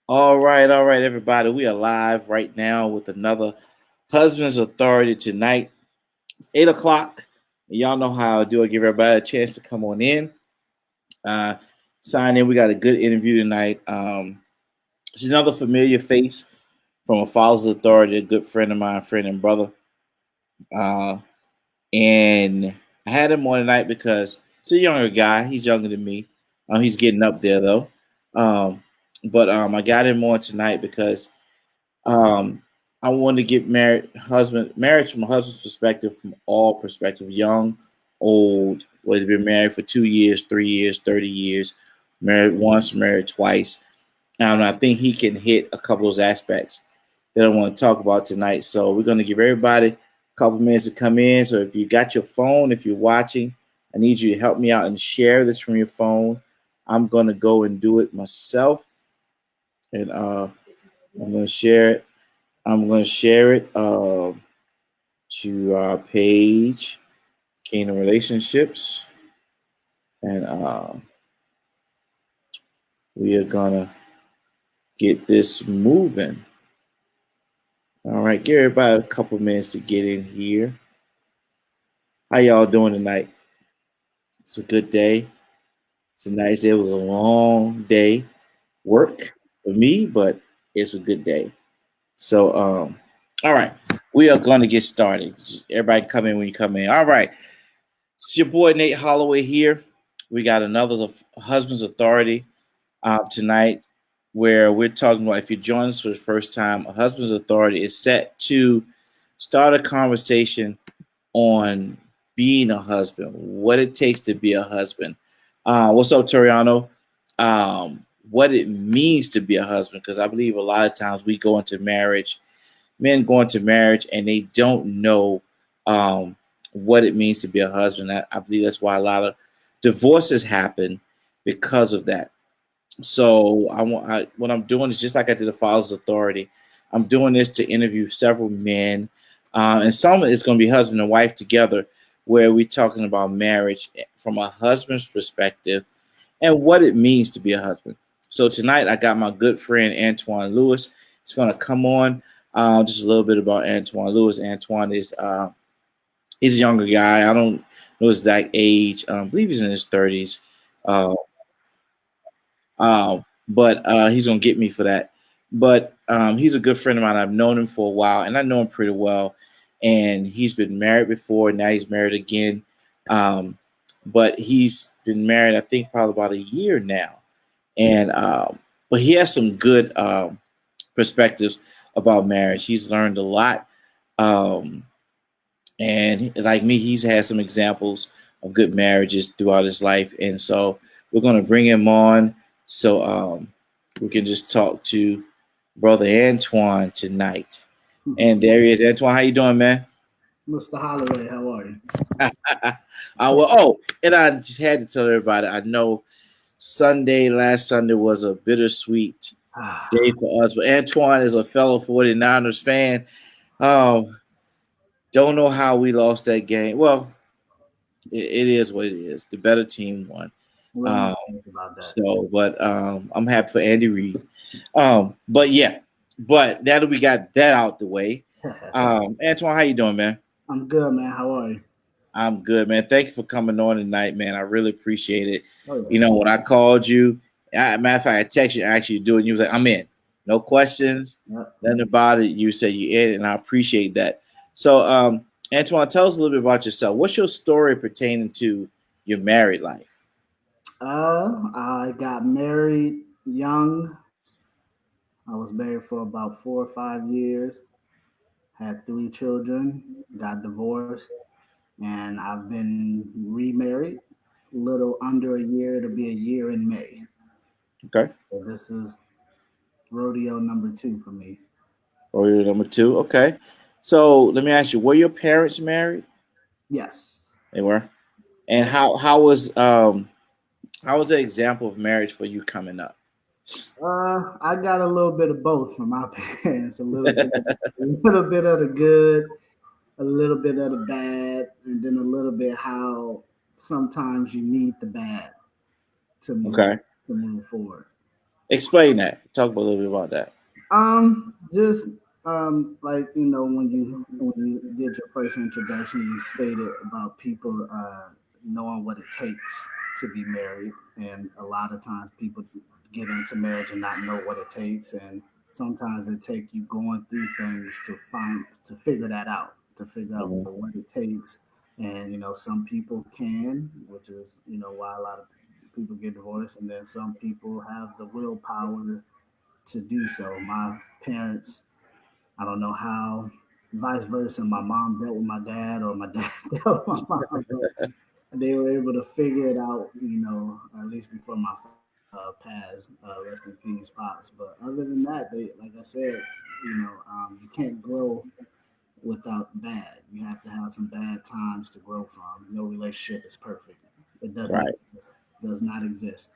All right, everybody. We are live right now with another Husband's Authority tonight. It's 8 o'clock. Y'all know how I do. I give everybody a chance to come on in. Uh, Sign in. We got a good interview tonight. She's another familiar face from a Father's Authority, a good friend of mine, friend and brother. Uh, and I had him on tonight because he's a younger guy. He's younger than me. He's getting up there though. Um, but I got him on tonight because Um, I want to get marriage from a husband's perspective, from all perspective, young, old, whether you've been married for 2 years, 3 years, 30 years, married once, married twice. I think he can hit a couple of those aspects that I want to talk about tonight. So we're going to give everybody a couple minutes to come in. So if you got your phone, if you're watching, I need you to help me out and share this from your phone. I'm going to go and do it myself, and I'm going to share it. I'm going to share it to our page, Kingdom Relationships, and we are going to get this moving. All right, give everybody a couple minutes to get in here. How y'all doing tonight? It's a good day. It's a nice day. It was a long day work for me, but it's a good day. So, all right, we are going to get started. Everybody come in when you come in. All right. It's your boy Nate Holloway here. We got another Husband's Authority tonight, where we're talking about if you join us for the first time, a husband's authority is set to start a conversation on being a husband, what it takes to be a husband. What's up, Toriano? What it means to be a husband, because I believe a lot of times we go into marriage, men go into marriage, and they don't know um, what it means to be a husband. I believe that's why a lot of divorces happen because of that. So what I'm doing is just like I did the Father's Authority. I'm doing this to interview several men, and some is going to be husband and wife together, where we're talking about marriage from a husband's perspective and what it means to be a husband. So tonight I got my good friend Antwjuan Lewis. He's going to come on. Just a little bit about Antwjuan Lewis. Antoine is he's a younger guy. I don't know his exact age. I believe he's in his 30s. Uh, but he's gonna get me for that. But he's a good friend of mine. I've known him for a while, and I know him pretty well. And he's been married before. Now he's married again. Um, but he's been married, I think, probably about a year now. And but he has some good perspectives about marriage. He's learned a lot. Um, and like me, he's had some examples of good marriages throughout his life. And so we're going to bring him on so we can just talk to brother Antoine tonight. And there he is. Antoine, how you doing, man? Mr. Holloway, how are you? And I just had to tell everybody, I know last Sunday was a bittersweet day for us, but Antoine is a fellow 49ers fan. Um, don't know how we lost that game. Well, it is what it is. The better team won. What do you Um, think about that? but I'm happy for Andy Reid. But yeah, but now that we got that out the way, Antoine, how you doing, man? I'm good, man. How are you? I'm good, man. Thank you for coming on tonight, man. I really appreciate it. Oh, You yeah. know, when I called you, matter of fact, I texted you, asked you to do it, and you was like, "I'm in." No questions, Yep. nothing about it. You said you in, and I appreciate that. So, Antoine, tell us a little bit about yourself. What's your story pertaining to your married life? I got married young. I was married for about 4 or 5 years. Had 3 children. Got divorced, and I've been remarried. A little under a year. It'll be a year in May. Okay. So this is rodeo number 2 for me. Or you're number two. Okay. So let me ask you, were your parents married? Yes. They were. And Yep. how was the example of marriage for you coming up? I got a little bit of both from my parents. A little bit of the good, a little bit of the bad, and then a little bit how sometimes you need the bad to move Okay. to move forward. Explain that. Talk a little bit about that. Just like when you did your first introduction, you stated about people knowing what it takes to be married, and a lot of times people get into marriage and not know what it takes, and sometimes it takes you going through things to figure that out, to figure out Mhm. what it takes, and some people can, which is why a lot of people get divorced, and then some people have the willpower to do so. My parents, I don't know how, vice versa. My mom dealt with my dad, or my dad dealt with my mom, but they were able to figure it out, at least before my father passed. Rest in peace, pops. But other than that, they, like I said, you can't grow without bad. You have to have some bad times to grow from. No relationship is perfect. It doesn't Right. exist. Does not exist.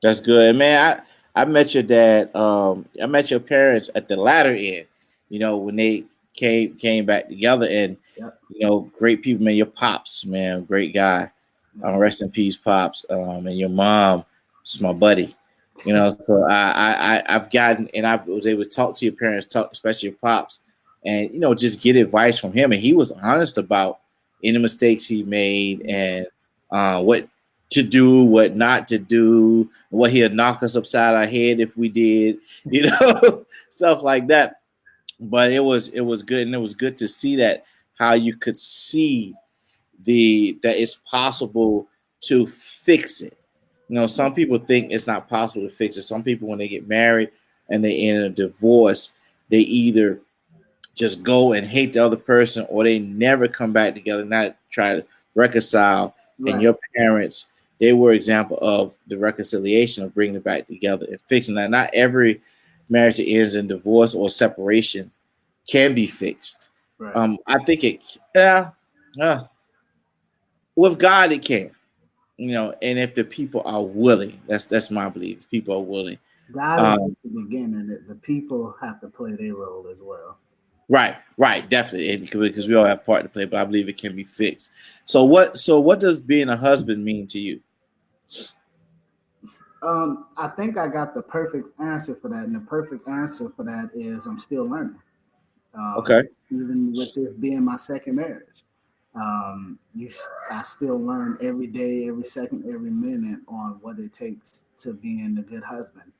That's good, man. I met your dad. I met your parents at the latter end. When they came back together, and Yep. great people, man. Your pops, man, great guy. Yep. Rest in peace, pops. And your mom, is my buddy. So I've gotten, and I was able to talk to your parents, talk especially your pops, and just get advice from him. And he was honest about any mistakes he made, and what to do, what not to do, what he'd knock us upside our head if we did, stuff like that. But it was good, and it was good to see that how you could see the that it's possible to fix it. Some people think it's not possible to fix it. Some people, when they get married and they end a divorce, they either just go and hate the other person, or they never come back together, not try to reconcile. And Right. your parents, they were example of the reconciliation of bringing it back together and fixing that. Not every marriage that ends in divorce or separation can be fixed. Right. I think yeah, uh, with God it can. And if the people are willing, that's my belief. If people are willing. God is Um, just the beginning. The people have to play their role as well. right, definitely, because we all have part to play, but I believe it can be fixed. So what does being a husband mean to you? I think I got the perfect answer for that, and the perfect answer for that is I'm still learning. Okay. Even with this being my second marriage, I still learn every day, every second, every minute on what it takes to being a good husband,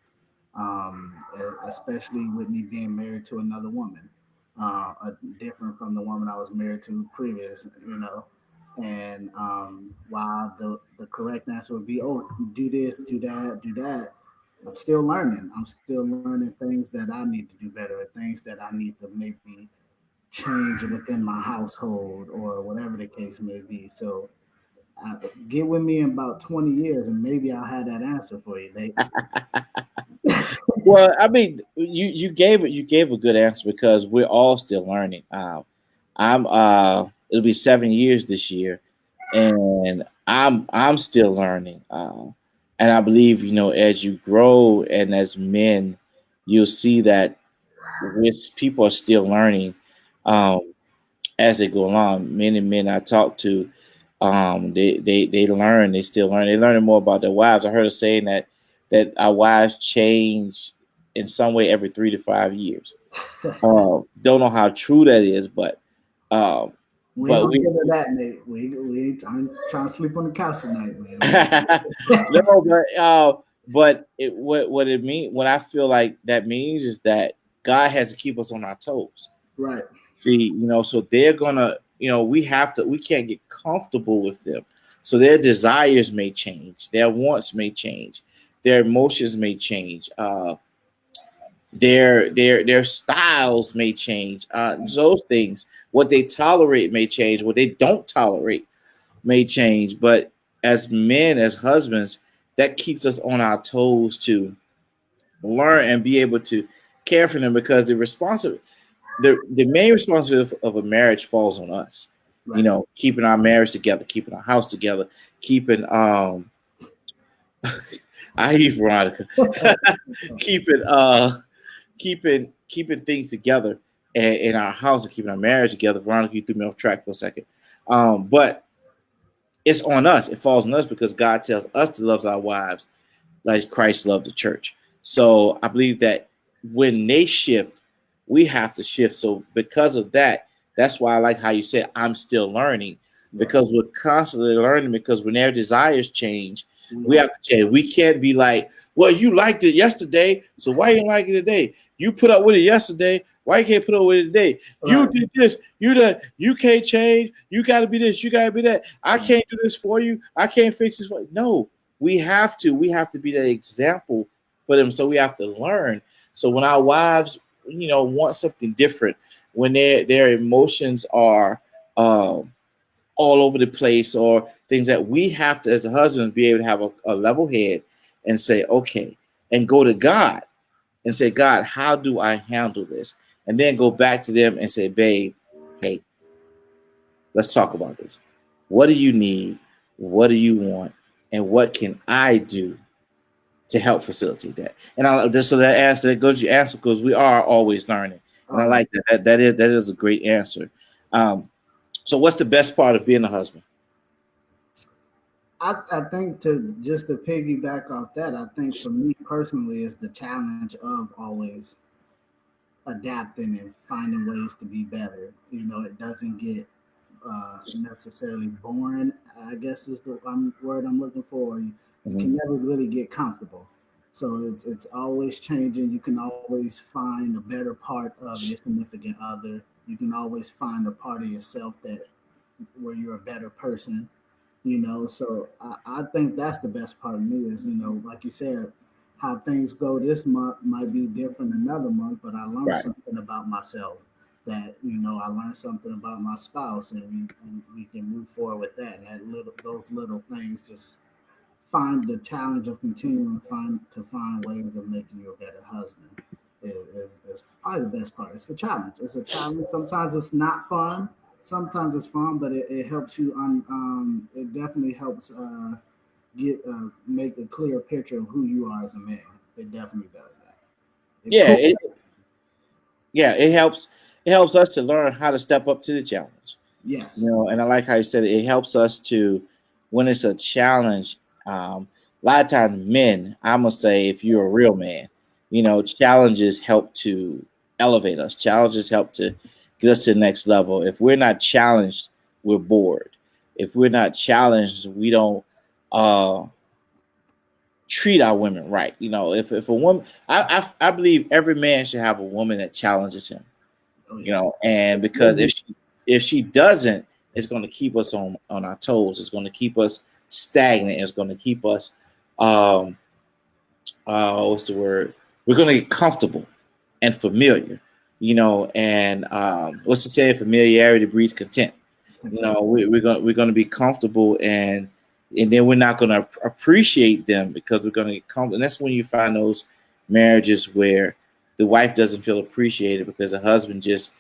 especially with me being married to another woman, different from the woman I was married to previous, And while the correct answer would be, oh, do this, do that, do that, I'm still learning. I'm still learning things that I need to do better, or things that I need to maybe change within my household, or whatever the case may be. So get with me in about 20 years, and maybe I'll have that answer for you, Nate. Well, I mean, you gave a good answer because we're all still learning. It'll be 7 years this year, and I'm still learning. And I believe as you grow and as men, you'll see that which people are still learning. Um, as they go along. Many men I talk to, they learn, they still learn. They're learning more about their wives. I heard a saying that our wives change in some way every 3 to 5 years. Don't know how true that is, but um, We ain't but gonna we get to that, Nate. We ain't trying to sleep on the couch tonight, man. no, but what it mean what I feel like that means is that God has to keep us on our toes. Right, See, so they're gonna, we can't get comfortable with them. So their desires may change, their wants may change, their emotions may change, their styles may change. Those things, what they tolerate may change, what they don't tolerate may change. But as men, as husbands, that keeps us on our toes to learn and be able to care for them because the main responsibility of a marriage falls on us. right. Keeping our marriage together, keeping our house together, keeping I hear Veronica, keeping keeping things together in our house and keeping our marriage together. Veronica, you threw me off track for a second, but it's on us. It falls on us because God tells us to love our wives like Christ loved the church. So I believe that when they shift, we have to shift. So because of that, that's why I like how you said I'm still learning, Right. because we're constantly learning. Because when their desires change, We we have have to change. We can't be like, well, you liked it yesterday, so why you like it today? You put up with it yesterday, why you can't put up with it today? You right. did this, you done, you can't change. You got to be this, you got to be that. I Right. can't do this for you. I can't fix this for you. No, we have to be that example for them. So we have to learn. So when our wives, want something different, when their emotions are all over the place, or things, that we have to, as a husband, be able to have a level head and say, okay, and go to God and say, God, how do I handle this? And then go back to them and say, babe, hey, let's talk about this. What do you need? What do you want? And what can I do to help facilitate that? And I just, so that answer, that goes to your answer, because we are always learning, and I Oh, like that. That is a great answer. So, what's the best part of being a husband? I think to just to piggyback off that, I think for me personally is the challenge of always adapting and finding ways to be better. It doesn't get necessarily boring, I guess is the word I'm looking for. You Mhm. can never really get comfortable. So it's always changing. You can always find a better part of your significant other. You can always find a part of yourself that where you're a better person. So I think that's the best part of me is, like you said, how things go this month might be different another month, but I learned Right. something about myself that, I learned something about my spouse, and we can move forward with that. And those little things just find the challenge of continuing to find ways of making you a better husband is probably the best part. It's the challenge. It's a challenge. Sometimes it's not fun. Sometimes it's fun, but it helps you it definitely helps get make a clear picture of who you are as a man. It definitely does that. It Yeah. proves. It helps us to learn how to step up to the challenge. Yes. And I like how you said it. It helps us to, when it's a challenge. A lot of times, men, I'm gonna say, if you're a real man, challenges help to elevate us. Challenges help to get us to the next level. If we're not challenged, we're bored. If we're not challenged, we don't uh, treat our women right. If a woman, I believe every man should have a woman that challenges him. Oh yeah. And because if she doesn't, it's going to keep us on our toes. It's going to keep us stagnant. It's going to keep us, um what's the word, we're going to get comfortable and familiar. And what's the saying, familiarity breeds content. Content. We're going to be comfortable, and then we're not going to appreciate them, because we're going to get comfortable. And that's when you find those marriages where the wife doesn't feel appreciated because the husband just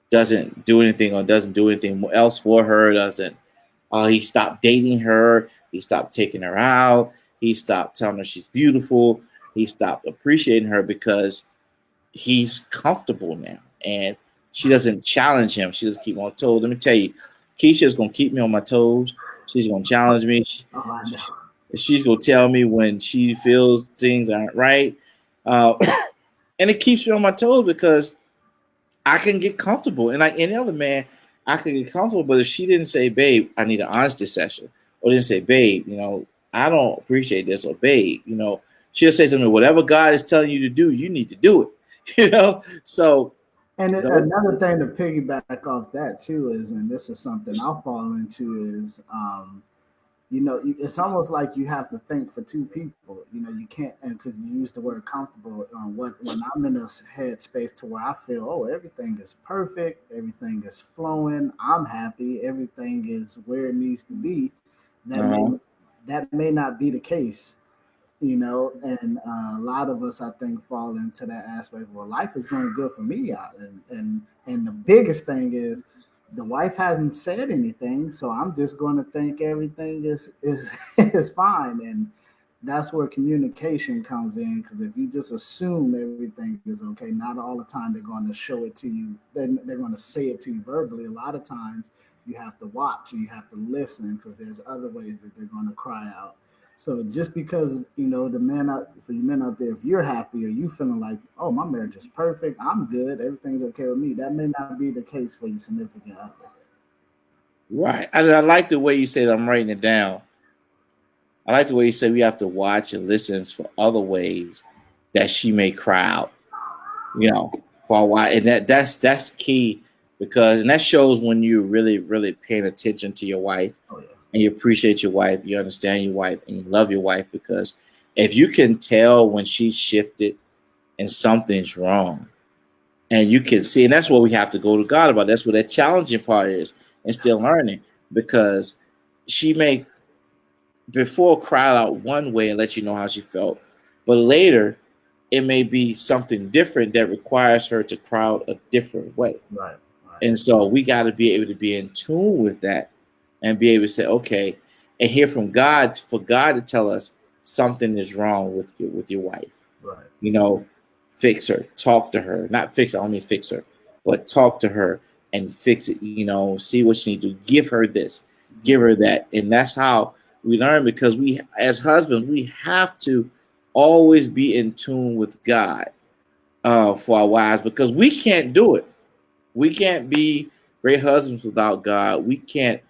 doesn't do anything, or doesn't do anything else for her. Doesn't He stopped dating her. He stopped taking her out. He stopped telling her she's beautiful. He stopped appreciating her because he's comfortable now, and she doesn't challenge him. She doesn't keep me on toes. Let me tell you, Keisha's gonna keep me on my toes. She's gonna challenge me. Oh, I know. She's gonna tell me when she feels things aren't right, uh, and it keeps me on my toes, because I can get comfortable. And like any other man, I can get comfortable. But if she didn't say, babe, I need an honesty session, or didn't say, babe, I don't appreciate this, or babe, she'll say something, whatever God is telling you to do, you need to do it. So And those, another thing to piggyback off that too is, and this is something I'll fall into, is it's almost like you have to think for two people. You can't, and because you use the word comfortable. When I'm in a headspace to where I feel, oh, everything is perfect, everything is flowing, I'm happy, everything is where it needs to be. That may uh-huh. that may not be the case, and a lot of us, I think, fall into that aspect. Well, life is going good for me, and the biggest thing is the wife hasn't said anything, so I'm just going to think everything is is fine, and that's where communication comes in. Because if you just assume everything is okay, not all the time they're going to show it to you. They're going to say it to you verbally. A lot of times you have to watch and you have to listen, because there's other ways that they're going to cry out. So just because the man out for you men out there, if you're happy or you feeling like, oh, my marriage is perfect, I'm good, everything's okay with me, that may not be the case for your significant other. Right. I like the way you said I'm writing it down. I like the way you say we have to watch and listen for other ways that she may cry out, for a while. And that's key because and that shows when you're really, really paying attention to your wife Oh yeah, and you appreciate your wife, you understand your wife, and you love your wife because if you can tell when she's shifted and something's wrong, and you can see, and that's what we have to go to God about. That's what that challenging part is, and still learning because she may before cried out one way and let you know how she felt, but later it may be something different that requires her to cry out a different way. right, right, And so we got to be able to be in tune with that and be able to say, okay, and hear from God for God to tell us something is wrong with your wife. right. You know, fix her, talk to her, not fix her, I don't mean fix her, but talk to her and fix it. See what she needs to do. Give her this, give her that, and that's how we learn because we, as husbands, we have to always be in tune with God for our wives because we can't do it. We can't be great husbands without God. We can't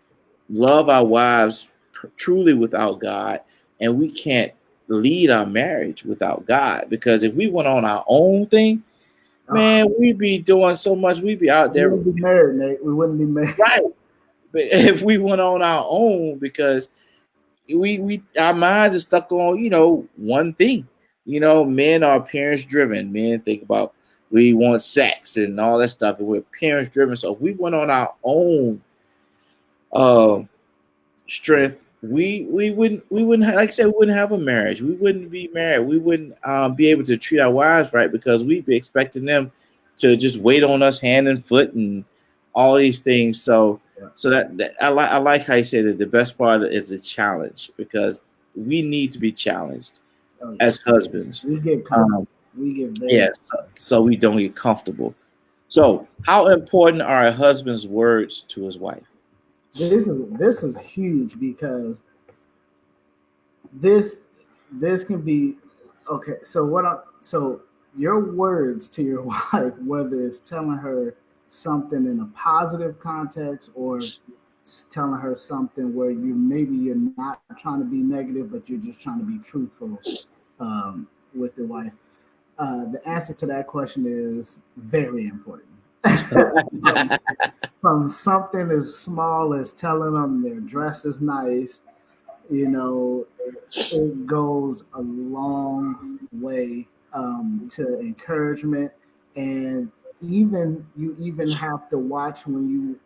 love our wives truly without God, and we can't lead our marriage without God. Because if we went on our own thing, Oh, man, we'd be doing so much. We'd be out we there, wouldn't be married, Nate. We wouldn't be married. right? But if we went on our own, because we our minds are stuck on one thing. Men are parents driven. Men think about we want sex and all that stuff, and we're parents driven. So if we went on our own uh, strength, we wouldn't like I said, we wouldn't have a marriage. We wouldn't be married. We wouldn't be able to treat our wives right because we'd be expecting them to just wait on us hand and foot and all these things. So Yeah. that I like how you said that the best part is a challenge because we need to be challenged Oh yeah. as husbands. We get comfortable. Um, We get very. yeah, so we don't get comfortable. So, how important are a husband's words to his wife? This is huge because this this can be okay. So your words to your wife, whether it's telling her something in a positive context or telling her something where you're not trying to be negative, but you're just trying to be truthful with your wife. The answer to that question is very important. from, from something as small as telling them their dress is nice, you know, it goes a long way to encouragement, and you even have to watch when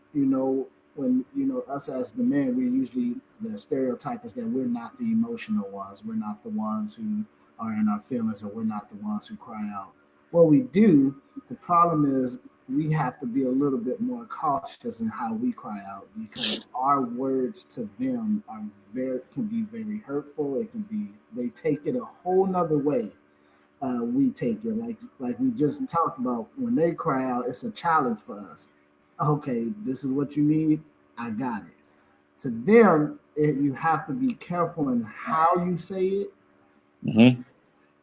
when us as the men, we're usually, the stereotype is that we're not the emotional ones, we're not the ones who are in our feelings, or we're not the ones who cry out. Well, we do. The problem is we have to be a little bit more cautious in how we cry out, because our words to them are very can be very hurtful. It can be, they take it a whole nother way. We take it like we just talked about. When they cry out, it's a challenge for us. Okay, this is what you need. I got it. To them, you have to be careful in how you say it, Hmm.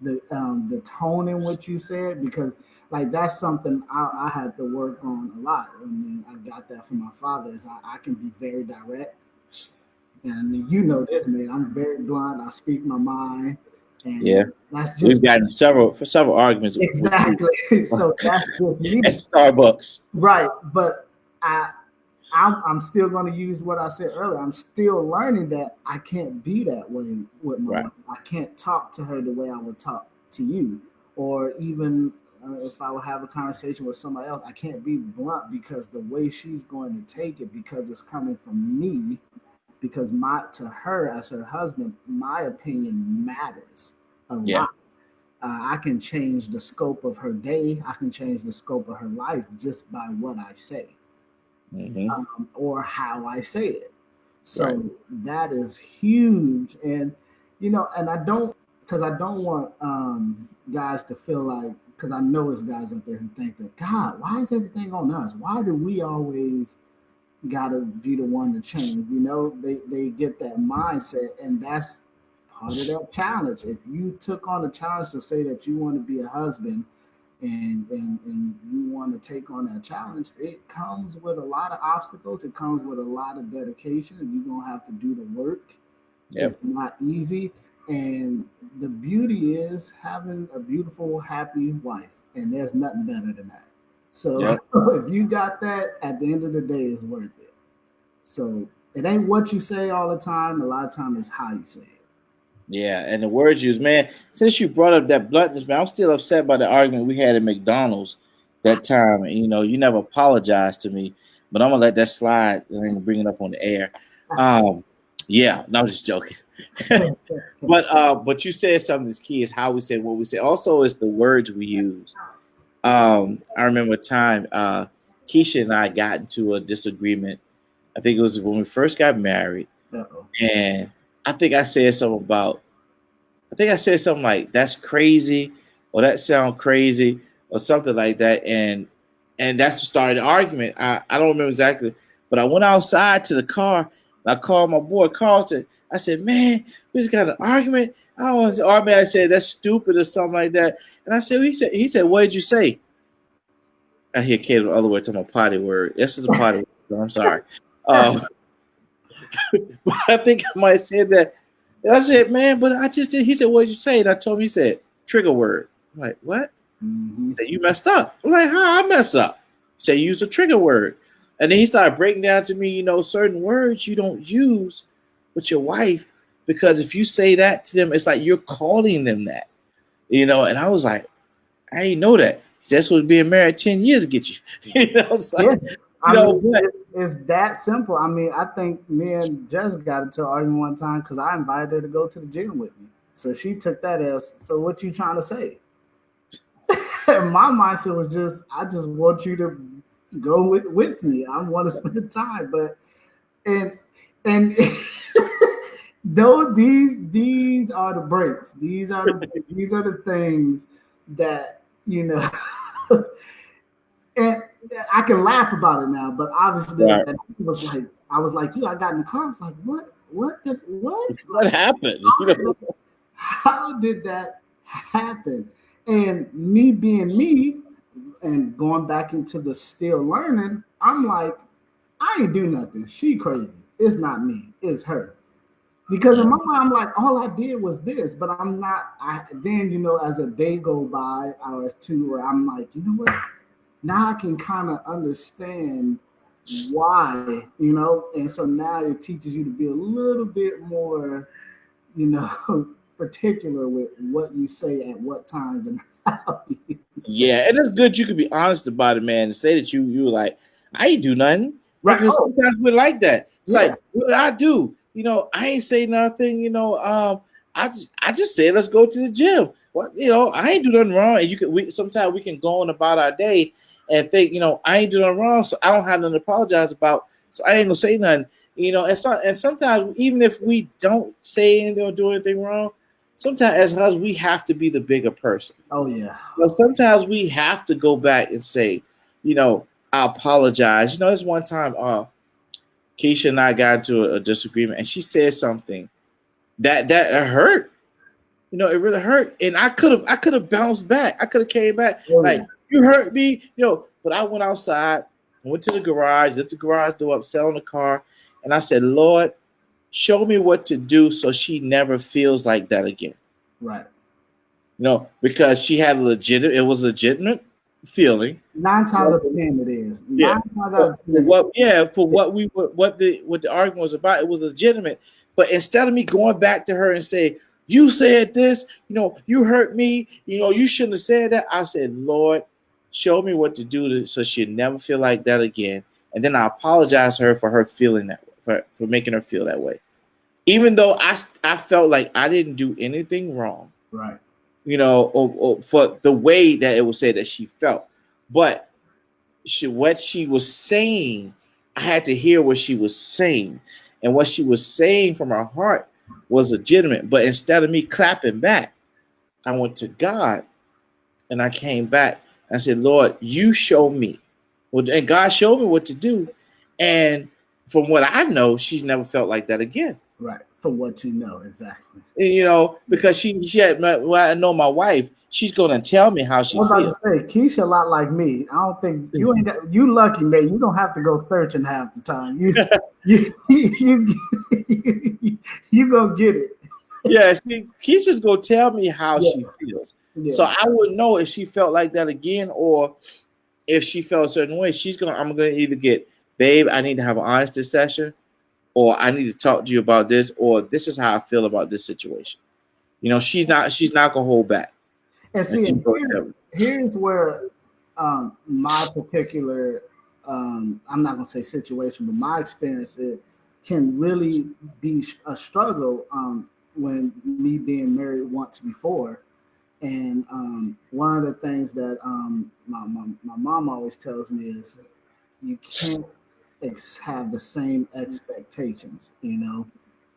the tone in which you say it, because like that's something I had to work on a lot. I mean, I got that from my father. Is I can be very direct, and you know this, man. I'm very blunt. I speak my mind, Yeah, and that's we've just gotten several arguments with you exactly. So that's just me, at Starbucks. right? But I I'm still going to use what I said earlier. I'm still learning that I can't be that way with my Right. wife. I can't talk to her the way I would talk to you, or even if I would have a conversation with somebody else, I can't be blunt, because the way she's going to take it, because it's coming from me, because my to her as her husband, my opinion matters a Yeah. lot. I can change the scope of her day. I can change the scope of her life just by what I say, Hmm. or how I say it. Right. So that is huge. And, and because I don't want guys to feel like, because I know it's guys out there who think that, God, why is everything on us? Why do we always got to be the one to change? They get that mindset, and that's part of that challenge. If you took on the challenge to say that you want to be a husband and you want to take on that challenge, it comes with a lot of obstacles. It comes with a lot of dedication, and you're gonna have to do the work. It's Yep. not easy. And the beauty is having a beautiful, happy wife. And there's nothing better than that. So Yep. if you got that, at the end of the day, it's worth it. So it ain't what you say all the time. A lot of times it's how you say it. Yeah, and the words used, man. Since you brought up that bluntness, man, I'm still upset by the argument we had at McDonald's that time. And, you never apologized to me, but I'm gonna let that slide and bring it up on the air. Um, yeah, no, I'm just joking. But you said something that's key is how we say what we say. Also, is the words we use. I remember a time Keisha and I got into a disagreement. I think it was when we first got married, Uh-oh. and I think I said something about I think I said something like "that's crazy" or "that sound crazy" or something like that, and that's the start of the argument. I don't remember exactly, but I went outside to the car. And I called my boy Carlton. I said, "Man, we just got an argument." I said that's stupid or something like that. And I said, he said, "What did you say?" I hear Kate the other way to my potty word. This is a potty word, so I'm sorry. Uh, but I think I might have said that. And I said, man, but I just did. He said, what did you say? And I told him, he said, trigger word. I'm like, what? Mm-hmm. He said, you messed up. I'm like, how I messed up? He said, use a trigger word. And then he started breaking down to me, certain words you don't use with your wife because if you say that to them, it's like you're calling them that, And I was like, I didn't know that. He said, that's what being married 10 years get you. It's like, Yeah. I mean, but it's that simple. I mean, I think me and Jess got into an argument one time because I invited her to go to the gym with me. So she took that as, so what you trying to say? And my mindset was just, I just want you to go with me. I want to spend time. But and and though these are the breaks. These are the things that and I can laugh about it now, but obviously right. was like I was like you. I got in the car. I was like, what? What Like happened? how did that happen? And me being me and going back into the still learning, I'm like, I ain't do nothing. She crazy. It's not me. It's her. Because in my mind, I'm like, all I did was this, but I'm not. Then as a day go by, or as two, where I'm like, you know what? Now I can kind of understand why, and so now it teaches you to be a little bit more, particular with what you say at what times and how you say. Yeah, and it's good you could be honest about it, man, and say that you were like, I ain't do nothing. Right? Because Oh, sometimes we're like that. It's yeah. like, what did I do? I ain't say nothing. I just said let's go to the gym. What I ain't do nothing wrong. And we sometimes we can go on about our day and think, I ain't do nothing wrong, so I don't have nothing to apologize about. So I ain't gonna say nothing. And sometimes even if we don't say anything or do anything wrong, sometimes as husbands we have to be the bigger person. Oh, yeah. Sometimes we have to go back and say, I apologize. This one time, Keisha and I got into a disagreement, and she said something that hurt. It really hurt, and I could have bounced back. I could have came back Oh, like yeah. you hurt me, But I went outside, went to the garage, lifted the garage door up, sat on the car, and I said, Lord, show me what to do so she never feels like that again. Right. Because she had it was a legitimate feeling. 9 times out of 10, it is. Yeah. 9 times out For, of for 10. what yeah, for what the argument was about, it was legitimate. But instead of me going back to her and say, you said this, you hurt me, you shouldn't have said that. I said, Lord, show me what to do so she'll never feel like that again. And then I apologize to her for her feeling that way, for making her feel that way. Even though I felt like I didn't do anything wrong, Right. or for the way that it was said that she felt. But what she was saying, I had to hear what she was saying. And what she was saying from her heart was legitimate. But instead of me clapping back, I went to God and I came back and I said, Lord, you show me. And God showed me what to do. And from what I know, she's never felt like that again. Right. from what you know, exactly. Because she had well, I know my wife, she's gonna tell me how I she was about feels. to say, Keisha a lot like me. I don't think you ain't got, you lucky, man. You don't have to go searching half the time. You you gonna get it. Yeah, Keisha's gonna tell me how Yeah, she feels. So yeah. I would know if she felt like that again, or if she felt a certain way. I'm gonna either get, babe, I need to have an honesty session, or I need to talk to you about this, or this is how I feel about this situation. She's not gonna hold back. And And see, she's and gonna tell me. here's where my particular, I'm not gonna say situation, but my experience it can really be a struggle when me being married once before. And one of the things that my mom always tells me is you can't have the same expectations,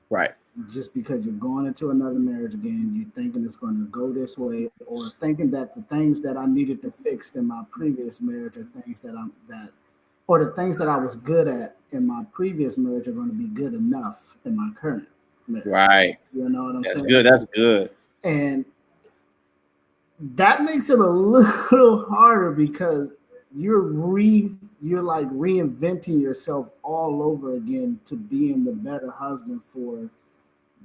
Right, just because you're going into another marriage again, you thinking it's going to go this way, or thinking that the things that I needed to fix in my previous marriage are things or the things that I was good at in my previous marriage are going to be good enough in my current marriage. right. You know what I'm That's saying? good. That's good. And that makes it a little harder because you're like reinventing yourself all over again to being the better husband for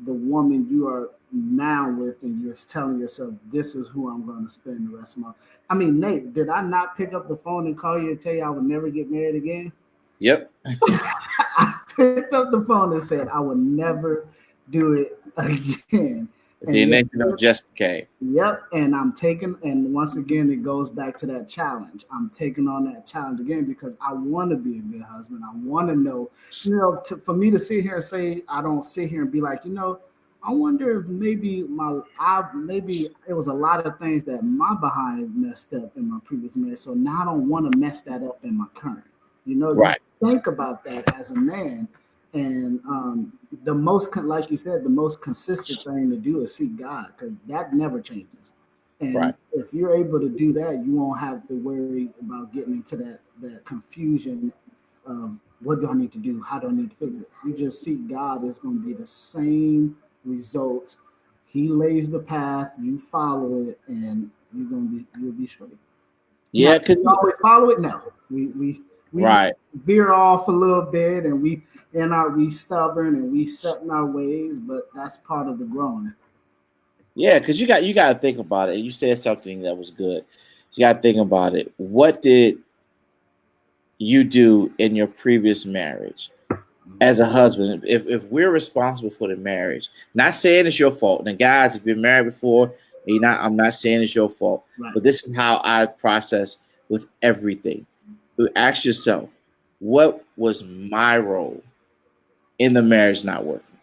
the woman you are now with, and you're telling yourself this is who I'm going to spend the rest of my. I mean, Nate, did I not pick up the phone and call you and tell you I would never get married again? Yep. I picked up the phone and said I would never do it again. And Then yet, next you know, Jessica came. yep, and I'm taking, and once again, it goes back to that challenge. I'm taking on that challenge again because I want to be a good husband. I want to know, for me to sit here and say, I don't sit here and be like, I wonder if maybe it was a lot of things that my behind messed up in my previous marriage. So now I don't want to mess that up in my current. You Right, think about that as a man, and like you said, the most consistent thing to do is seek God because that never changes. And right, if you're able to do that, you won't have to worry about getting into that confusion of what do I need to do? How do I need to fix it? If you just seek God, it's going to be the same results. He lays the path, you follow it, and you'll be straight. Now, yeah, do we always follow it? No, we right, veer off a little bit, and we stubborn and we set in our ways, but that's part of the growing. yeah, because you got to think about it. You said something that was good. You got to think about it. What did you do in your previous marriage as a husband? If we're responsible for the marriage, not saying it's your fault. And guys, if you've been married before, I'm not saying it's your fault, Right. but this is how I process with everything. You ask yourself, what was my role in the marriage not working?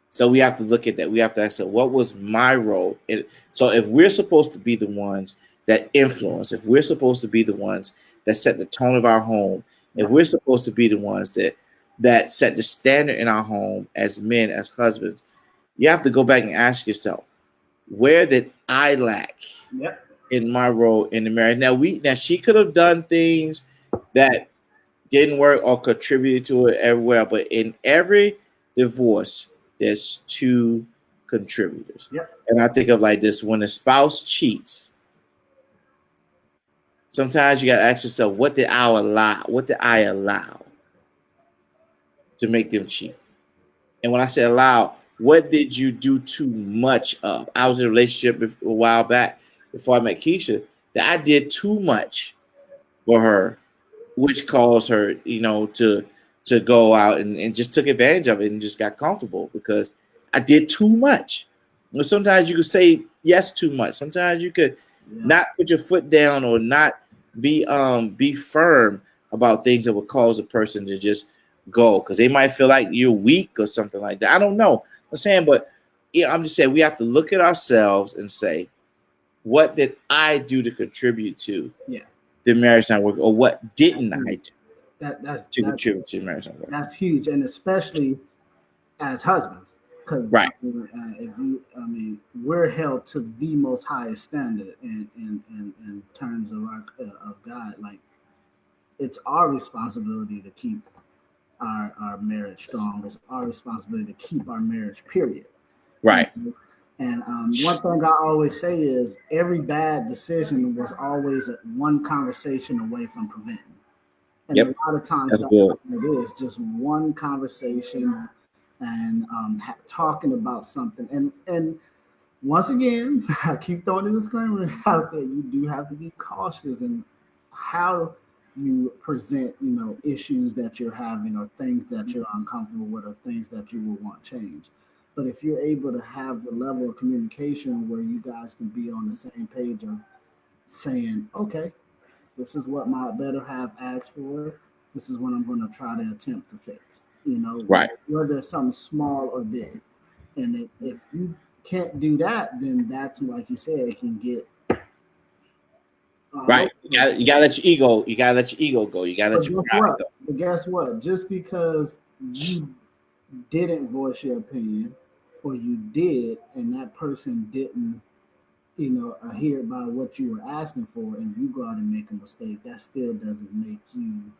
So we have to look at that. We have to ask, what was my role? So if we're supposed to be the ones that influence, if we're supposed to be the ones that set the tone of our home, if Right. we're supposed to be the ones that set the standard in our home as men, as husbands, you have to go back and ask yourself, where did I lack Yep. in my role in the marriage? Now she could have done things that didn't work or contributed to it everywhere. But in every divorce, there's two contributors. Yep. And I think of like this: when a spouse cheats, sometimes you got to ask yourself, what did I allow? What did I allow to make them cheat? And when I say allow, what did you do too much of? I was in a relationship a while back before I met Keisha that I did too much for her, which caused her, to go out and just took advantage of it and just got comfortable because I did too much. Sometimes you could say yes too much. Sometimes you could Yeah. not put your foot down or not be firm about things that would cause a person to just go because they might feel like you're weak or something like that. I don't know. I'm saying, but yeah, I'm just saying we have to look at ourselves and say, what did I do to contribute to Yeah. the marriage not working, or what That's didn't I huge. do That that's to that's contribute to the marriage not working? that's huge, and especially as husbands, because Right, if we're held to the most highest standard in terms of our of God. Like it's our responsibility to keep our marriage strong. It's our responsibility to keep our marriage, period. You Right. know? And one thing I always say is every bad decision was always one conversation away from preventing. And a Yep. lot of times That's that's good. what it is, just one conversation and talking about something. And once again, I keep throwing the disclaimer out there. You do have to be cautious in how you present, issues that you're having or things that you're uncomfortable with or things that you will want change. But if you're able to have a level of communication where you guys can be on the same page of saying, okay, this is what my better half asked for. This is what I'm going to try to attempt to fix. Right. Whether it's something small or big. And if you can't do that, then that's like you said, it can get all over Right. the place. You gotta let your ego. You gotta let your ego go. You gotta But let your guess pride what? go. But guess what? Just because you didn't voice your opinion, or you did, and that person didn't, adhere by what you were asking for, and you go out and make a mistake, that still doesn't make you,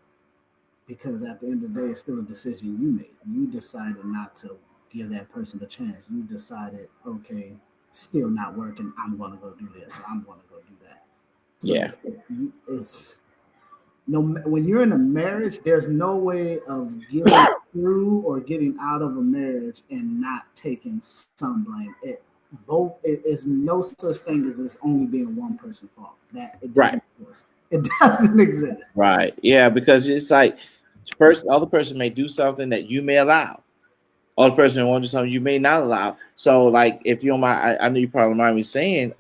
because at the end of the day, it's still a decision you made. You decided not to give that person a chance. You decided, okay, still not working. I'm going to go do this, or I'm going to go do that. So Yeah. it's no, when you're in a marriage, there's no way of getting through or getting out of a marriage and not taking some blame. It is no such thing as this only being one person's fault. That it Right. doesn't exist. It doesn't exist. Right. Yeah. Because it's like the other person may do something that you may allow. Other person may want to do something you may not allow. So, like, if you don't mind, I know you probably mind me saying,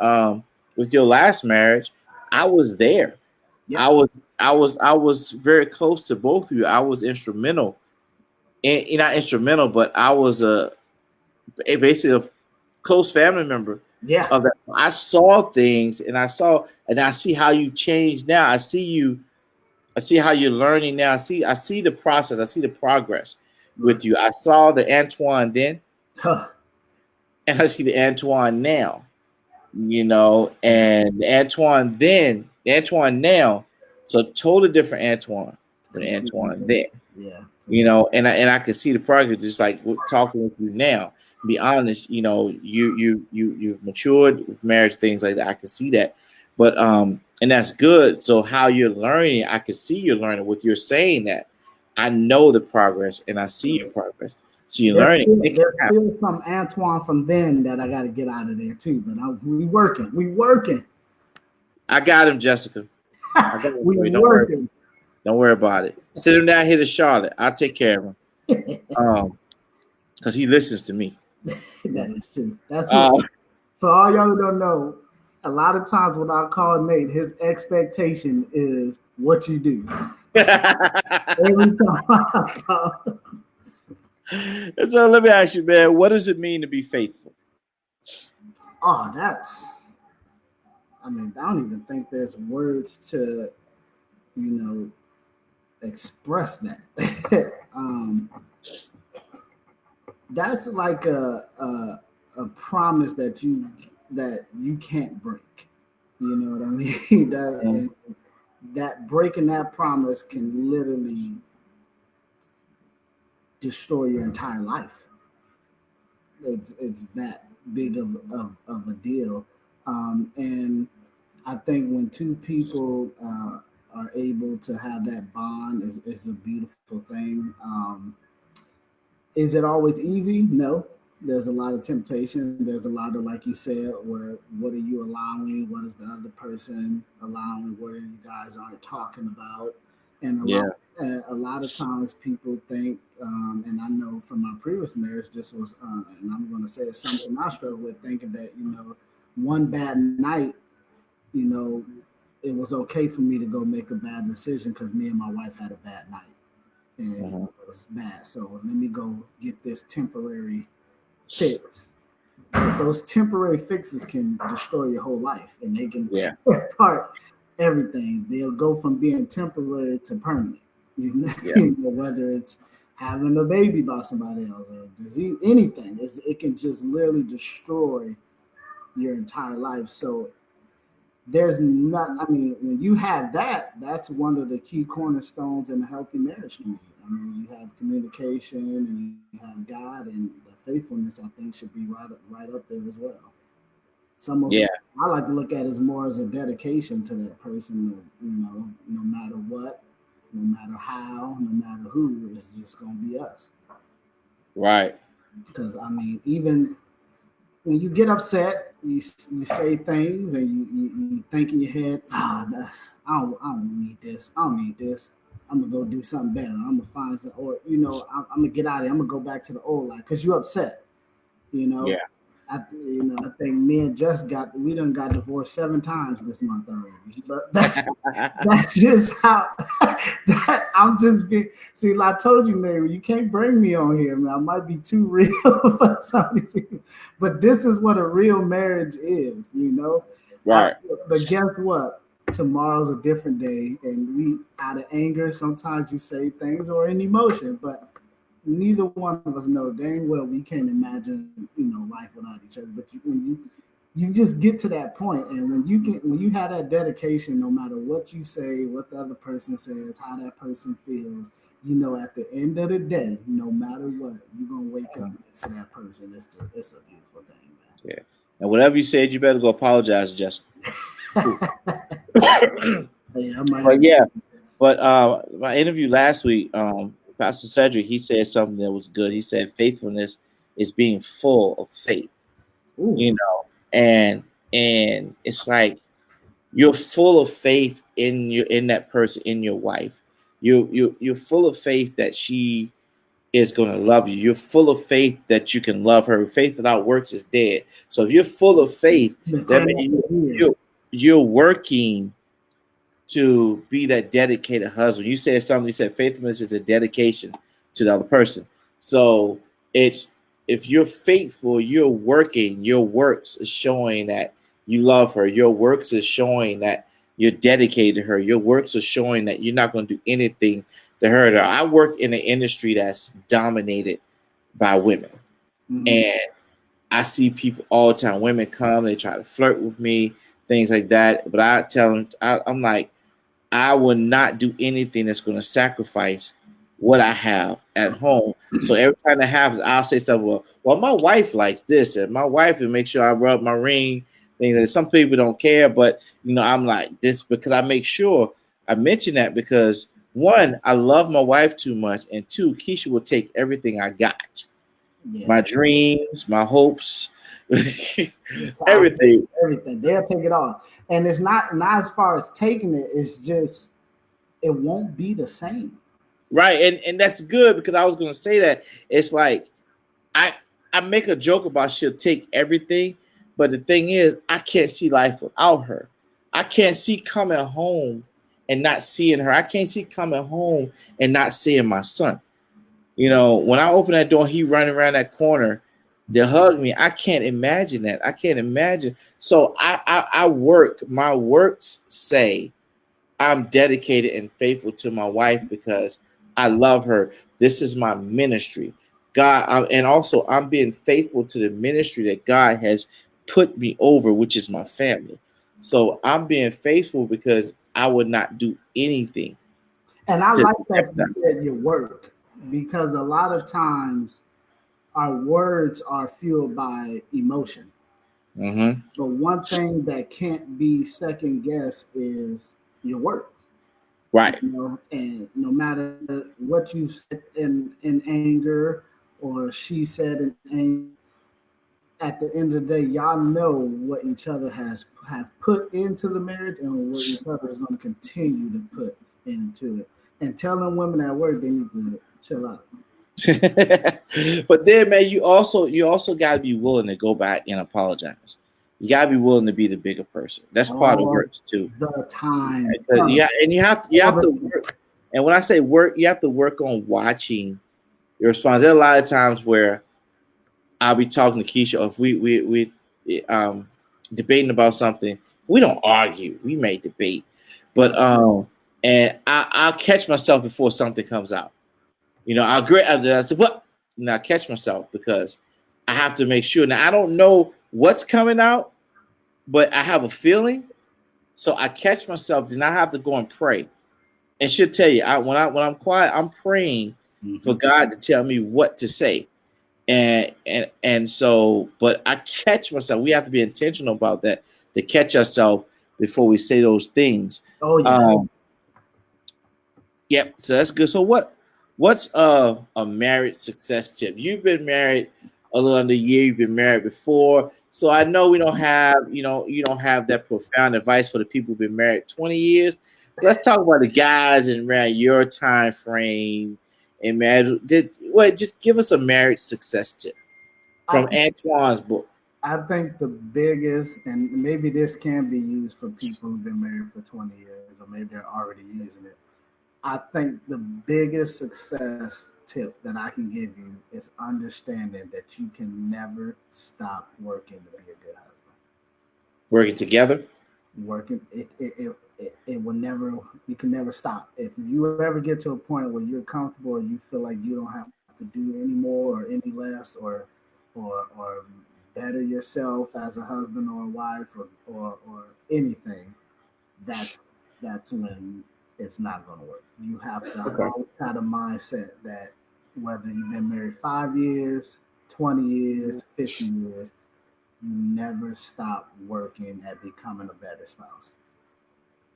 with your last marriage, I was there. Yep. I was very close to both of you. I was instrumental, and not instrumental, but I was basically a close family member Yeah. of that. I saw things, and I see how you changed now. I see you. I see how you're learning now. I see the process. I see the progress Right. with you. I saw the Antoine then, Huh. and I see the Antoine now. And the Antoine then, the Antoine now, so totally different Antoine from the Completely Antoine different. then. Yeah. And I can see the progress just like talking with you now. Be honest, you've matured with marriage, things like that. I can see that, but and that's good. So how you're learning, I can see you're learning. With you're saying that, I know the progress and I see your progress. So you're learning. It can There's happen. still some Antoine from then that I got to get out of there too. But we working. We working. I got him, Jessica. I got him We for you. Don't worry. working. Don't worry about it. Send him down here to Charlotte. I'll take care of him. Because he listens to me. That is true. That's what, Uh, for all y'all who don't know, a lot of times when I call Nate, his expectation is what you do. Every time I call. so let me ask you, man, what does it mean to be faithful? Oh, I mean, I don't even think there's words to, you know, express that. That's like a promise that you can't break. You know what I mean? Mm, That breaking that promise can literally destroy your entire life. It's that big of a deal, and I think when two people are able to have that bond is a beautiful thing. Is it always easy? No. There's a lot of temptation. There's a lot of, like you said, where what are you allowing? What is the other person allowing? What are you guys aren't talking about? And yeah. a lot of times people think, and I know from my previous marriage, this was, and I'm going to say it's something I struggle with, thinking that one bad night, you know, it was okay for me to go make a bad decision because me and my wife had a bad night and Mhm. it was bad. So let me go get this temporary fix. But those temporary fixes can destroy your whole life and they can Yeah. tear apart everything. They'll go from being temporary to permanent. You know, Yeah. whether it's having a baby by somebody else or disease, anything. It can just literally destroy your entire life. So there's not, I mean, when you have that, that's one of the key cornerstones in a healthy marriage to me. I mean, you have communication and you have God, and the faithfulness I think should be right up there as well. It's almost, Yeah, I like to look at it as more as a dedication to that person. No matter what, no matter how, no matter who, it's just gonna be us. right. Because I mean, even when you get upset, you say things and you think in your head, I don't need this. I don't need this. I'm gonna go do something better. I'm gonna find some, or I'm gonna get out of here. I'm gonna go back to the old life because you're upset. You know, Yeah. I think me and Jess we done got divorced 7 times this month already. But that's just how I'm just being. See, like I told you, Mary, you can't bring me on here, man. I might be too real for some of these people, but this is what a real marriage is, you know. I, Right. but guess what? Tomorrow's a different day, and we, out of anger, sometimes you say things or in emotion, but neither one of us know dang well we can't imagine life without each other. But when you just get to that point, and when you have that dedication, no matter what you say, what the other person says, how that person feels, at the end of the day, no matter what, you're gonna wake up next to that person. It's a beautiful thing, Yeah. And whatever you said, you better go apologize, Jessica. Cool. man. Hey, I might. But yeah, but my interview last week, Pastor Cedric, he said something that was good. He said faithfulness is being full of faith, Ooh, you know, and it's like you're full of faith in that person, in your wife. You're full of faith that she is going to love you. You're full of faith that you can love her. Faith without works is dead. So if you're full of faith, been that saying that means for years. you're working to be that dedicated husband. You said something. You said faithfulness is a dedication to the other person. So it's if you're faithful, you're working. Your works is showing that you love her. Your works is showing that you're dedicated to her. Your works are showing that you're not going to do anything to hurt her. I work in an industry that's dominated by women, Hmm. and I see people all the time. Women come, they try to flirt with me, things like that. But I tell them, I'm like, I will not do anything that's going to sacrifice what I have at home. So every time that happens, I'll say something. Well, my wife likes this, and my wife will make sure I rub my ring. Things that some people don't care, but I'm like this because I make sure I mention that because one, I love my wife too much, and two, Keisha will take everything I got, Yeah. my dreams, my hopes, I'll take everything. everything. They'll take it all. And it's not as far as taking it, it's just it won't be the same. Right, and that's good because I was going to say that it's like I I make a joke about she'll take everything, but the thing is, I can't see life without her. I can't see coming home and not seeing her. I can't see coming home and not seeing my son. When I open that door, he running around that corner to hug me. I can't imagine that. I can't imagine. So I work. My works say I'm dedicated and faithful to my wife because I love her. This is my ministry. God, and also I'm being faithful to the ministry that God has put me over, which is my family. So I'm being faithful because I would not do anything And I to like that you jeopardize. said your work because a lot of times our words are fueled by emotion. Mm-hmm. But one thing that can't be second guessed is your work. Right. And no matter what you said in anger or she said in anger, at the end of the day, y'all know what each other have put into the marriage and what each other is going to continue to put into it. And telling women at work they need to chill out. But then, man, you also got to be willing to go back and apologize. You got to be willing to be the bigger person. That's part of All works too. the time. Yeah, and you have All to the work. And when I say work, you have to work on watching your response. There are a lot of times where I'll be talking to Keisha, or if we debating about something. We don't argue. We may debate, but and I'll catch myself before something comes out. I agree. I said, "What?" Now I catch myself because I have to make sure. Now I don't know what's coming out, but I have a feeling. So I catch myself. Then I have to go and pray and she'll tell you. When I'm quiet, I'm praying for Hmm. God to tell me what to say. And so, but I catch myself. We have to be intentional about that to catch ourselves before we say those things. Oh yeah. Um, Yep. So that's good. So what's a marriage success tip? You've been married a little under a year. You've been married before. So I know we don't have, you don't have that profound advice for the people who've been married 20 years. Let's talk about the guys and around your time frame and marriage. Just give us a marriage success tip I from Antoine's book. I think the biggest, and maybe this can be used for people who've been married for 20 years, or maybe they're already using it. I think the biggest success tip that I can give you is understanding that you can never stop working to be a good husband. Working together. Working, it will never, you can never stop. If you ever get to a point where you're comfortable or you feel like you don't have to do any more or any less, or better yourself as a husband or a wife, or anything, that's that's when it's not going to work. You have to Okay. always have a mindset that whether you've been married 5 years, 20 years, 50 years, you never stop working at becoming a better spouse.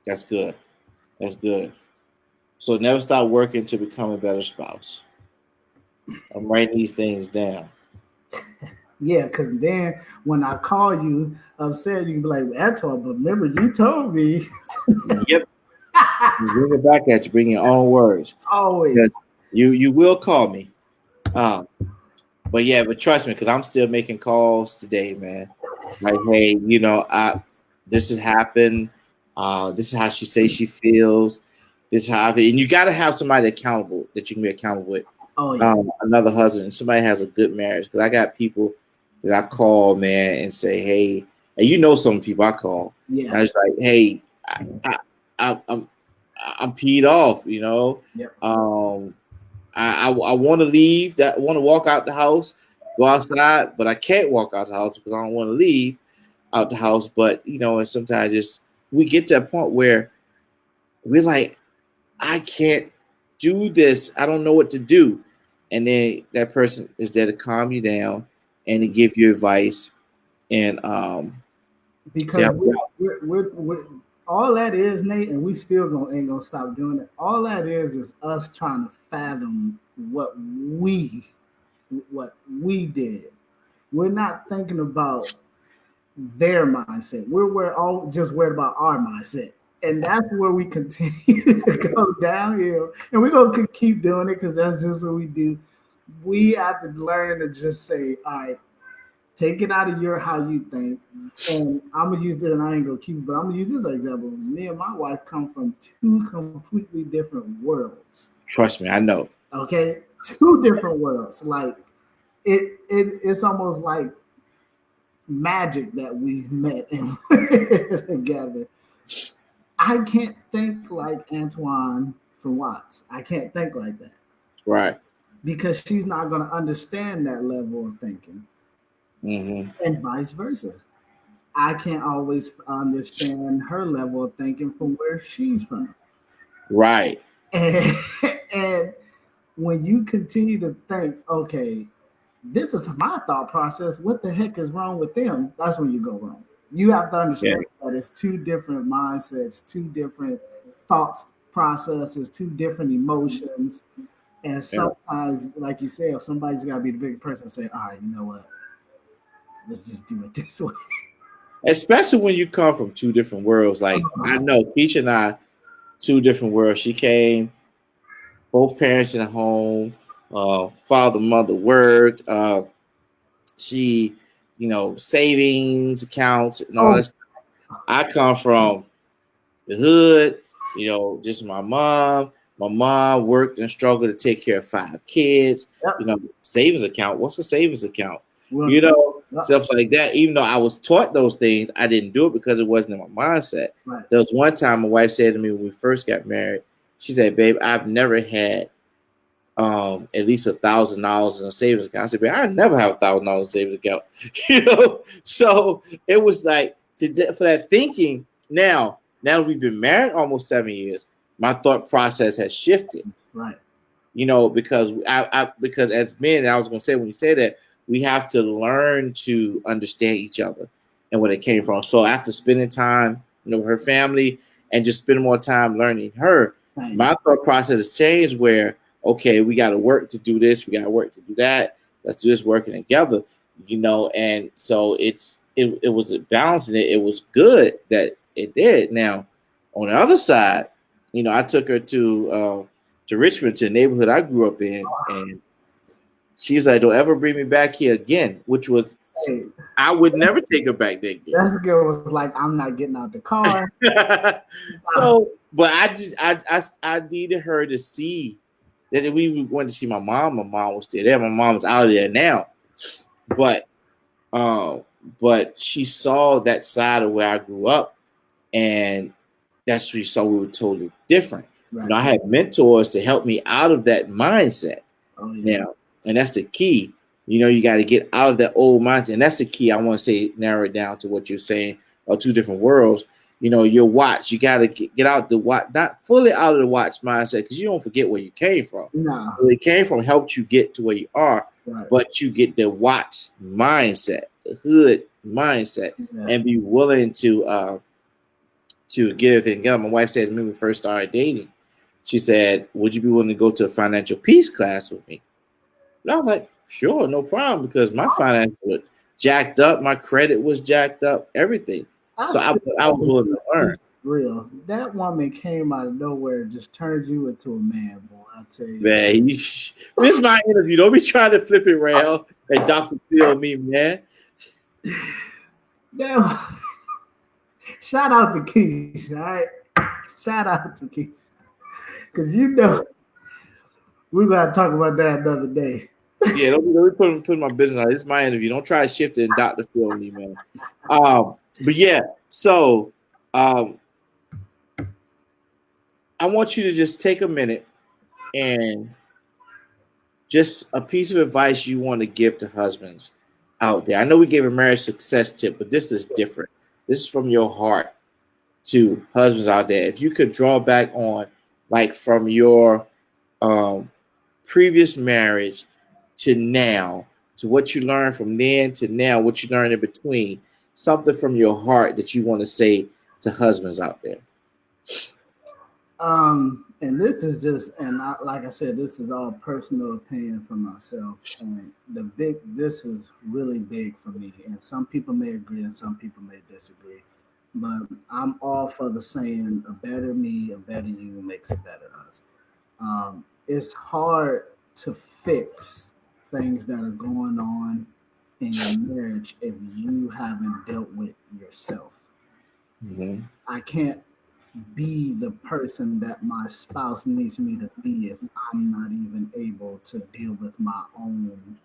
That's good. That's good. So never stop working to become a better spouse. I'm writing these things down. Yeah, because then when I call you upset, you can be like, Antoine, but remember you told me. Yep. Bring it back at you. Bring your own words. Always. Because you will call me. Um, but yeah, but trust me, because I'm still making calls today, man. Like, hey, this has happened. This is how she says she feels. This is how I feel. And you got to have somebody accountable that you can be accountable with. Oh yeah. Another husband, somebody has a good marriage. Because I got people that I call, man, and say, hey, and some people I call. And Yeah. I was like, hey, I, I'm I'm peed off. Yep. Um, I want to leave. That want to walk out the house, go outside, but I can't walk out the house because I don't want to leave out the house. But and sometimes just we get to a point where we're like, I can't do this. I don't know what to do. And then that person is there to calm you down and to give you advice and to Because help you out. we're all that is, Nate, and we still ain't gonna stop doing it. All that is us trying to fathom what we did. We're not thinking about their mindset. We're all just worried about our mindset. And that's where we continue to go downhill. And we're going to keep doing it because that's just what we do. We have to learn to just say, all right, take it out of your how you think. And I'm going to use this, and I ain't going to keep it, but I'm going to use this example. Me and my wife come from two completely different worlds. Trust me, I know. Okay? Two different worlds. Like, it's almost like magic that we've met and we're together. I can't think like Antoine from Watts. I can't think like that Right. because she's not going to understand that level of thinking, Hmm. and vice versa. I can't always understand her level of thinking from where she's from. Right. And, and when you continue to think, okay, this is my thought process. What the heck is wrong with them? That's when you go wrong. You have to Yeah. understand that it's two different mindsets, two different thoughts processes, two different emotions. And Yeah. sometimes, like you said, somebody's got to be the bigger person and say, all right, you know what? Let's just do it this way. Especially when you come from two different worlds. Like I know Peach and I, two different worlds. She came, both parents in the home, father, mother worked. She, savings accounts and all Oh, that. I come from the hood, just my mom. My mom worked and struggled to take care of 5 kids. yep. Savings account. What's a savings account? Well, yep. Stuff like that. Even though I was taught those things, I didn't do it because it wasn't in my mindset. Right. There was one time my wife said to me when we first got married, she said, "Babe, I've never had at least $1,000 in a savings account." I said, "Babe, I never have $1,000 in a savings account." So it was like for that thinking. Now we've been married almost 7 years. my thought process has shifted. Right. Because because as men, and I was going to say, when you say that, we have to learn to understand each other and where they came from. So after spending time, with her family and just spending more time learning her, Same. my thought process has changed. Where okay, we got to work to do this, we got to work to do that. Let's do this working together, And so it was a balance, and it was good that it did. Now, on the other side, I took her to Richmond, to the neighborhood I grew up in, and she was like, "Don't ever bring me back here again," which was Hey, I would never take her back there again. that girl was like, I'm not getting out the car. So, but I needed her to see that we went to see my mom. My mom was still there. My mom's out of there now, but um, but she saw that side of where I grew up, and that's what she saw. We were totally different. Right. I had mentors to help me out of that mindset. Oh yeah. Now, and that's the key. You got to get out of that old mindset, and that's the key. I want to say, narrow it down to what you're saying, or two different worlds. Your watch. You got to get out the watch, not fully out of the watch mindset, because you don't forget where you came from. No. Where you came from helped you get to where you are, Right. but you get the watch mindset, the hood mindset, and be willing to get everything together. My wife said to me when we first started dating, she said, "Would you be willing to go to a financial peace class with me?" And I was like, "Sure, no problem," because my finance was jacked up, my credit was jacked up, everything. So I was willing to learn. Real. That woman came out of nowhere, just turned you into a man, boy. I tell you. Man, this is my interview. Don't be trying to flip it, Rail, and Dr. Phil me, man. Shout out to Keisha, all right? Shout out to Keisha. Because we're going to talk about that another day. Yeah, don't be putting my business on. It's my interview. Don't try to shift it and Dr. Phil me, man. But yeah, so I want you to just take a minute and just a piece of advice you want to give to husbands out there. I know we gave a marriage success tip, but this is different. This is from your heart to husbands out there. If you could draw back on, like, from your previous marriage to now, to what you learned from then to now, what you learned in between, something from your heart that you want to say to husbands out there. And this is just, like I said, this is all personal opinion for myself. And this is really big for me. And some people may agree and some people may disagree. But I'm all for the saying, a better me, a better you makes a better us. It's hard to fix things that are going on in your marriage if you haven't dealt with yourself. Mm-hmm. I can't be the person that my spouse needs me to be if I'm not even able to deal with my own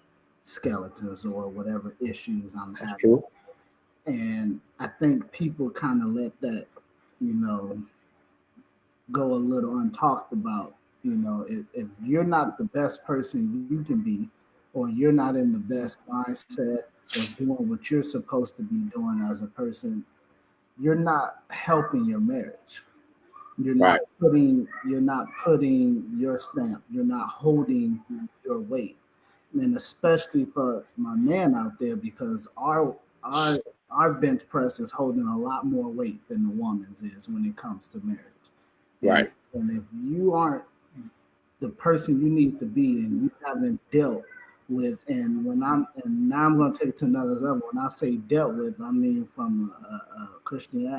skeletons or whatever issues I'm That's having. true. And I think people kind of let that, go a little untalked about. If you're not the best person you can be, or you're not in the best mindset or doing what you're supposed to be doing as a person, you're not helping your marriage. Right. You're not putting your stamp. You're not holding your weight. And especially for my man out there, because our our bench press is holding a lot more weight than the woman's is when it comes to marriage. Right. And if you aren't the person you need to be and you haven't dealt with, and now I'm going to take it to another level. When I say dealt with, I mean from a Christian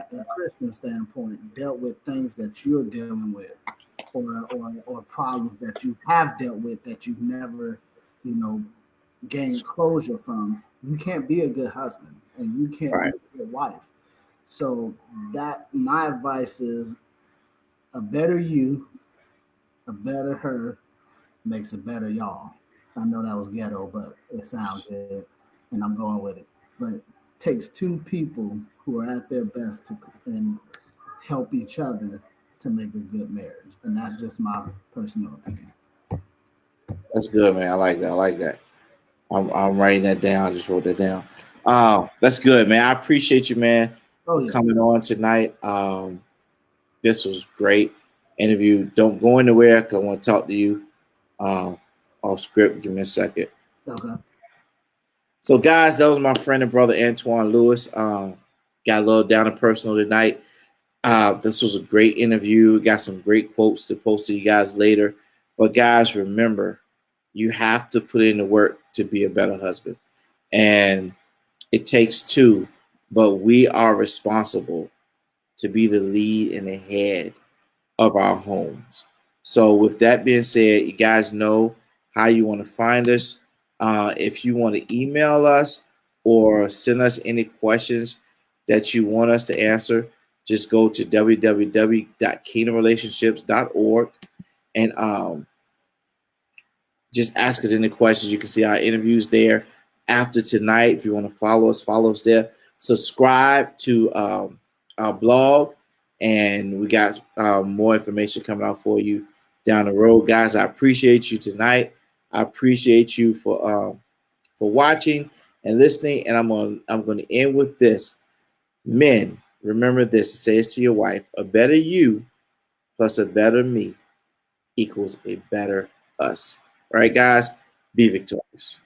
standpoint, dealt with things that you're dealing with, or problems that you have dealt with that you've never, gained closure from. You can't be a good husband and you can't be a good wife. So that my advice is, a better you, a better her makes a better y'all. I know that was ghetto, but it sounds good, and I'm going with it. But it takes two people who are at their best and help each other to make a good marriage, and that's just my personal opinion. That's good, man. I like that. I like that. I'm writing that down. I just wrote that down. That's good, man. I appreciate you, man, Oh for yeah, coming on tonight. This was great. interview. Don't go anywhere because I want to talk to you um, off script. Give me a second. Okay. So, guys, that was my friend and brother Antwjuan Lewis. Got a little down and personal tonight. This was a great interview. Got some great quotes to post to you guys later. But, guys, remember, you have to put in the work to be a better husband. And it takes two, but we are responsible to be the lead and the head of our homes. So, with that being said, you guys know how you want to find us. If you want to email us or send us any questions that you want us to answer, just go to www.kingdomrelationships.org and just ask us any questions. You can see our interviews there after tonight. If you want to follow us there. Subscribe to our blog, and we got more information coming out for you down the road, guys. I appreciate you tonight. I appreciate you for watching and listening. And I'm gonna end with this. Men, remember this. Say this to your wife: a better you plus a better me equals a better us. All right, guys, be victorious.